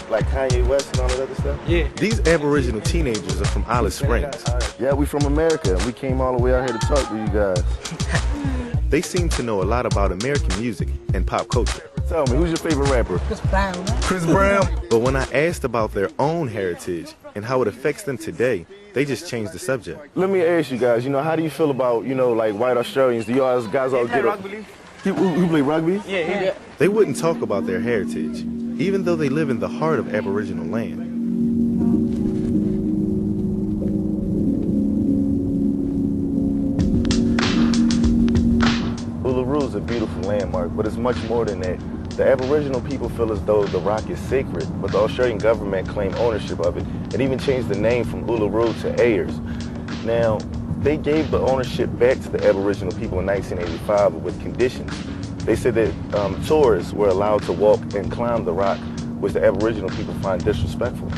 Like Kanye West and all that other stuff? Yeah. These Aboriginal teenagers are from Alice Springs. Yeah, we from America. We came all the way out here to talk to you guys. They seem to know a lot about American music and pop culture. Tell me, who's your favorite rapper? Chris Brown. Chris Brown? But when I asked about their own heritage and how it affects them today, they just changed the subject. Let me ask you guys, how do you feel about, like white Australians? Do you guys all get Rugby. Who play rugby? Yeah. They wouldn't talk about their heritage, even though they live in the heart of Aboriginal land. Uluru is a beautiful landmark, but it's much more than that. The Aboriginal people feel as though the rock is sacred, but the Australian government claimed ownership of it and even changed the name from Uluru to Ayers. Now, they gave the ownership back to the Aboriginal people in 1985 with conditions. They said that tourists were allowed to walk and climb the rock, which the Aboriginal people find disrespectful.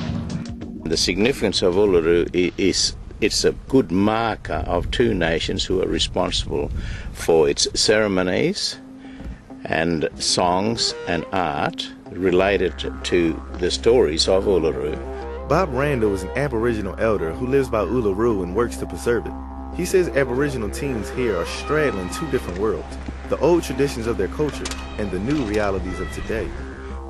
The significance of Uluru is it's a good marker of two nations who are responsible for its ceremonies and songs and art related to the stories of Uluru. Bob Randall is an Aboriginal elder who lives by Uluru and works to preserve it. He says Aboriginal teens here are straddling two different worlds, the old traditions of their culture and the new realities of today.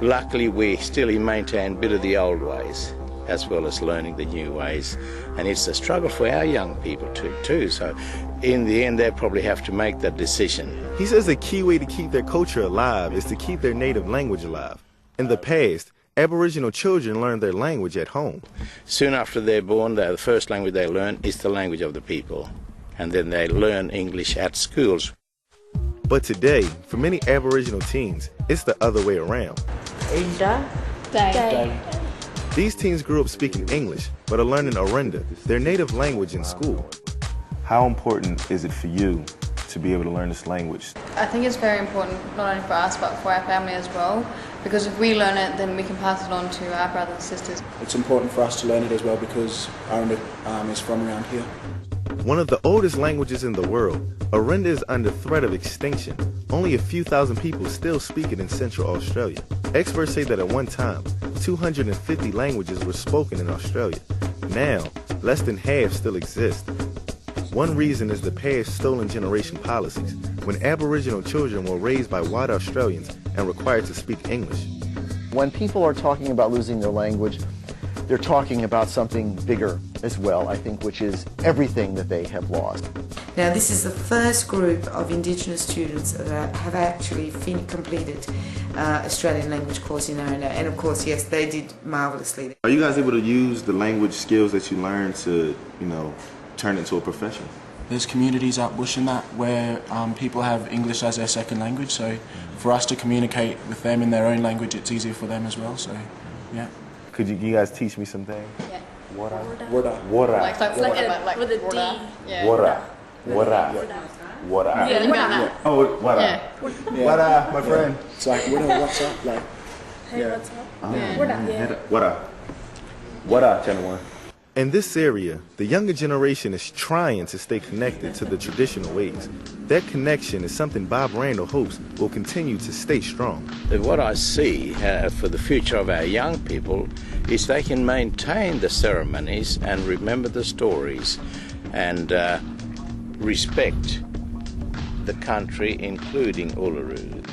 Luckily, we still maintain a bit of the old ways as well as learning the new ways. And it's a struggle for our young people too. So in the end, they probably have to make that decision. He says the key way to keep their culture alive is to keep their native language alive. In the past, Aboriginal children learned their language at home. Soon after they're born, the first language they learn is the language of the people. And then they learn English at schools. But today, for many Aboriginal teens, it's the other way around. These teens grew up speaking English, but are learning Arenda, their native language, in school. How important is it for you to be able to learn this language? I think it's very important, not only for us, but for our family as well. Because if we learn it, then we can pass it on to our brothers and sisters. It's important for us to learn it as well because Arenda is from around here. One of the oldest languages in the world, Arenda is under threat of extinction. Only a few thousand people still speak it in Central Australia. Experts say that at one time, 250 languages were spoken in Australia. Now, less than half still exist. One reason is the past stolen generation policies, when Aboriginal children were raised by white Australians and required to speak English. When people are talking about losing their language, they're talking about something bigger as well, I think, which is everything that they have lost. Now, this is the first group of Indigenous students that have actually completed Australian language course in Arenda, and of course, yes, they did marvellously. Are you guys able to use the language skills that you learned to, turn it into a profession? There's communities out bush and that where people have English as their second language, so for us to communicate with them in their own language, it's easier for them as well, so yeah. Could you guys teach me something? Yeah. Water. Like with a D. Yeah. Water. Yeah. Oh, water. Yeah. Water, my friend. It's like, what's up? Like, Hey, what's up? Water, channel one. In this area, the younger generation is trying to stay connected to the traditional ways. That connection is something Bob Randall hopes will continue to stay strong. What I see for the future of our young people is they can maintain the ceremonies and remember the stories and respect the country, including Uluru.